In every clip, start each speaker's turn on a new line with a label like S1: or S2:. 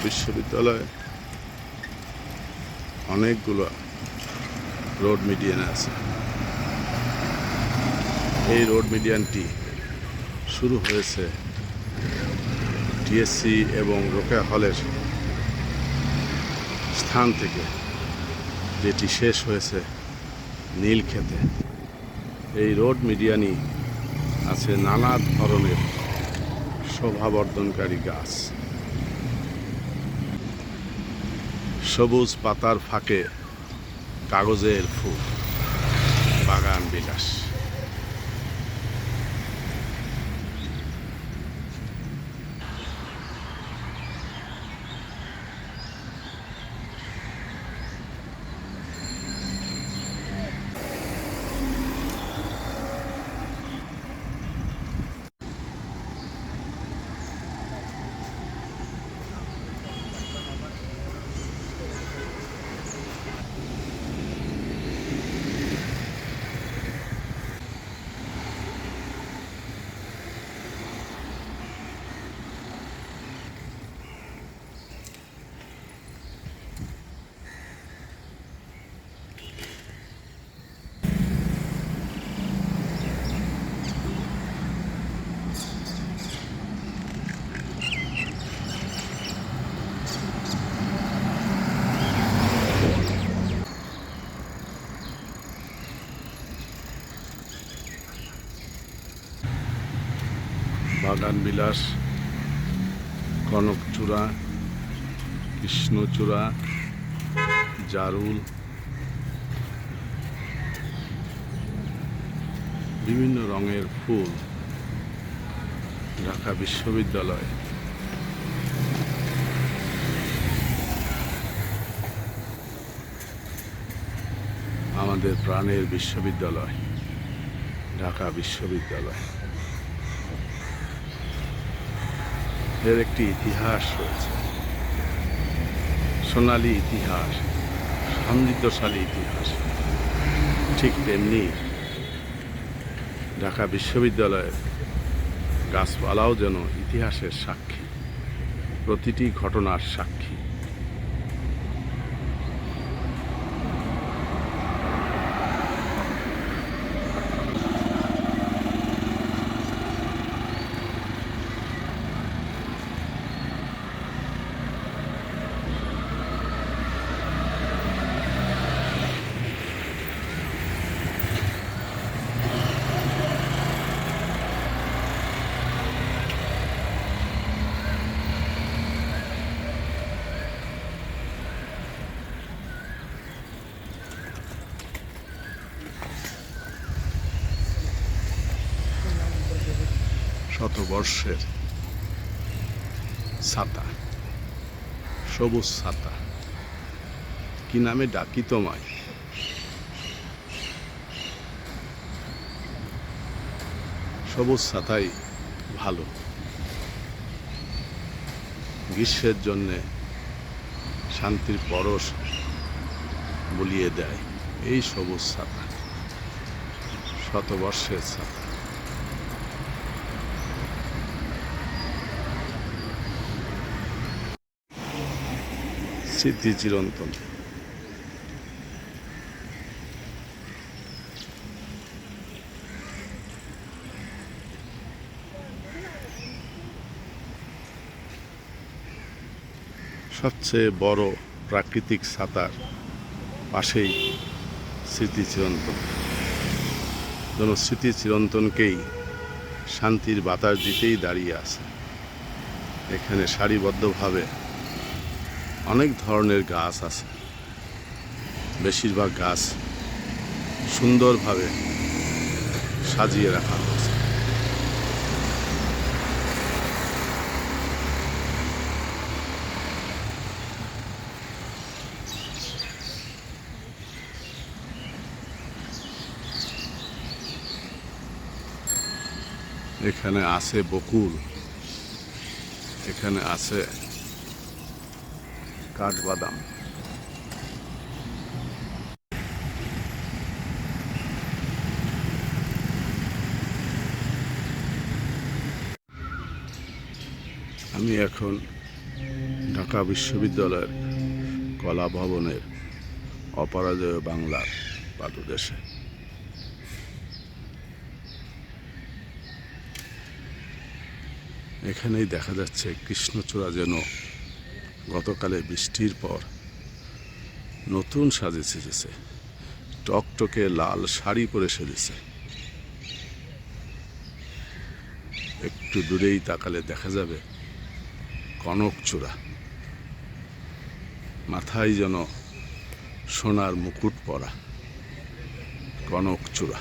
S1: বিশ্ববিদ্যালয়ে অনেকগুলো road median আছে। এই রোড মিডিয়ানটি শুরু হয়েছে টিএসসি এবং রোকেয়া হলের স্থান থেকে, যেটি শেষ হয়েছে নীলক্ষেতে। এই রোড মিডিয়ানই আছে নানা ধরনের শোভাবর্ধনকারী গাছ। সবুজ পাতার ফাঁকে কাগজের ফুল, বাগান বিলাস। বাগান বিলাস, কনকচূড়া, কৃষ্ণচূড়া, জারুল, বিভিন্ন রঙের ফুল ঢাকা বিশ্ববিদ্যালয়। আমাদের প্রাণের বিশ্ববিদ্যালয় ঢাকা বিশ্ববিদ্যালয়। এর একটি ইতিহাস রয়েছে, সোনালী ইতিহাস, সমৃদ্ধশালী ইতিহাস। ঠিক তেমনি ঢাকা বিশ্ববিদ্যালয়ের গাছপালাও যেন ইতিহাসের সাক্ষী, প্রতিটি ঘটনার সাক্ষী। শতবর্ষের ছাতা, সবুজ ছাতা, কি নামে ডাকি তোমায়? সবুজ ছাতাই ভালো, গ্রীষ্মের জন্যে শান্তির পরশ বুলিয়ে দেয় এই সবুজ ছাতা, শতবর্ষের ছাতা। স্মৃতি চিরন্তন। সবচেয়ে বড় প্রাকৃতিক ছাতার পাশেই স্মৃতি চিরন্তন। যেন স্মৃতি চিরন্তনকেই শান্তির বাতাস দিতেই দাঁড়িয়ে আছে। এখানে সারিবদ্ধভাবে অনেক ধরনের গাছ আছে। বেশিরভাগ গাছ সুন্দরভাবে সাজিয়ে রাখা হয়েছে। এখানে আছে বকুল, এখানে আছে কাঠবাদাম। আমি এখন ঢাকা বিশ্ববিদ্যালয়ের কলা ভবনের অপরাজেয় বাংলার পাদদেশে। এখানেই দেখা যাচ্ছে কৃষ্ণচূড়া যেন গতকালে বৃষ্টির পর নতুন সাজে সেজেছে, টকটকে লাল শাড়ি পরে সেজেছে। একটু দূরেই তাকালে দেখা যাবে কনকচূড়া, মাথায় যেন সোনার মুকুট পরা কনকচূড়া।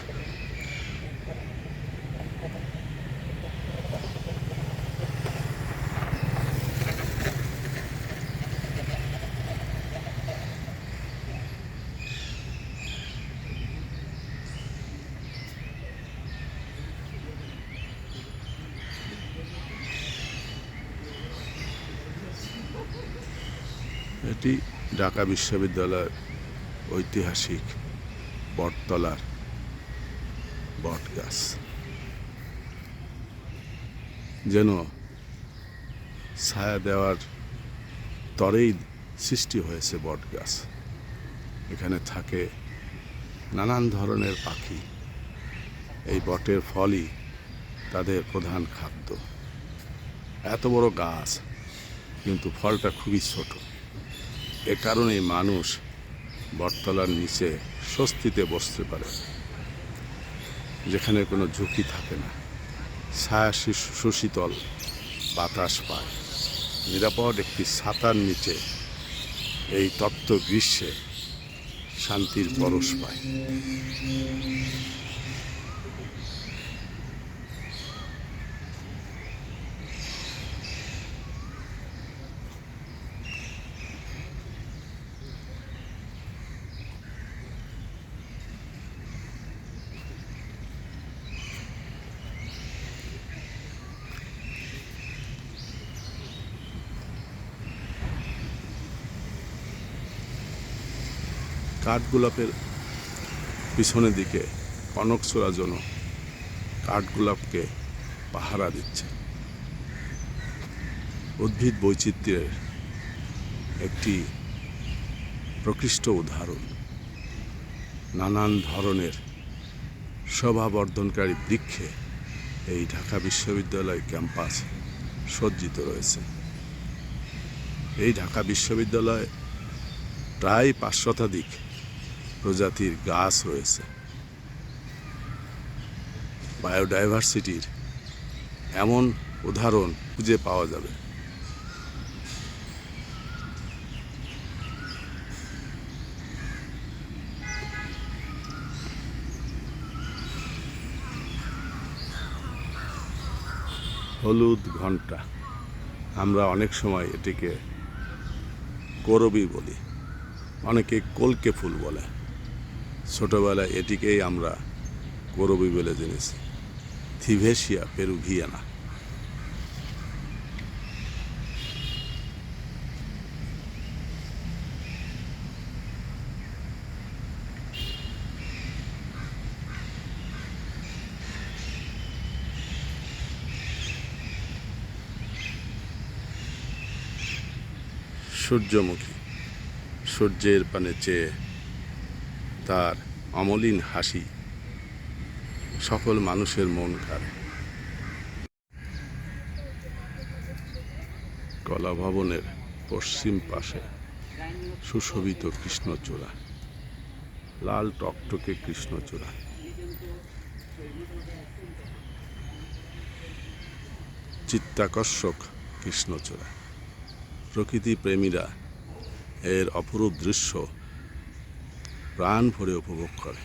S1: এটি ঢাকা বিশ্ববিদ্যালয়ের ঐতিহাসিক বটতলার বট গাছ। যেন ছায়া দেওয়ার তরেই সৃষ্টি হয়েছে বট গাছ। এখানে থাকে নানান ধরনের পাখি। এই বটের ফলই তাদের প্রধান খাদ্য। এত বড় গাছ, কিন্তু ফলটা খুবই ছোট। এ কারণেই মানুষ বটতলার নিচে স্বস্তিতে বসতে পারে, যেখানে কোনো ঝুঁকি থাকে না। ছায়া সুশীতল বাতাস পায়, নিরাপদ একটি ছাতার নিচে এই তপ্ত গ্রীষ্মে শান্তির পরশ পায়। কাঠগোলাপের পিছনের দিকে কনকচূড়া যেন কাঠগোলাপকে পাহারা দিচ্ছে। উদ্ভিদ বৈচিত্র্যের একটি প্রকৃষ্ট উদাহরণ। নানান ধরনের শোভাবর্ধনকারী বৃক্ষে এই ঢাকা বিশ্ববিদ্যালয় ক্যাম্পাস সজ্জিত রয়েছে। এই ঢাকা বিশ্ববিদ্যালয়ে প্রায় 5 শতাধিক প্রজাতির গাছ রয়েছে। বায়োডাইভার্সিটির এমন উদাহরণ খুঁজে পাওয়া যাবে। হলুদ ঘণ্টা, আমরা অনেক সময় এটিকে করবী বলি, অনেকে কলকে ফুল বলে। ছোটবেলায় এটিকেই আমরা করবী বলে জেনেছি। থিভেসিয়া পেরুভিয়ানা। সূর্যমুখী, সূর্যের পানে চেয়ে তার অমলিন হাসি সকল মানুষের মন কাড়ে। কলা ভবনের পশ্চিম পাশে সুশোভিত কৃষ্ণচূড়া, লাল টকটকে কৃষ্ণচূড়া। চিত্তাকর্ষক কৃষ্ণচূড়া। প্রকৃতি প্রেমীরা এর অপরূপ দৃশ্য প্রাণ ভরে উপভোগ করে।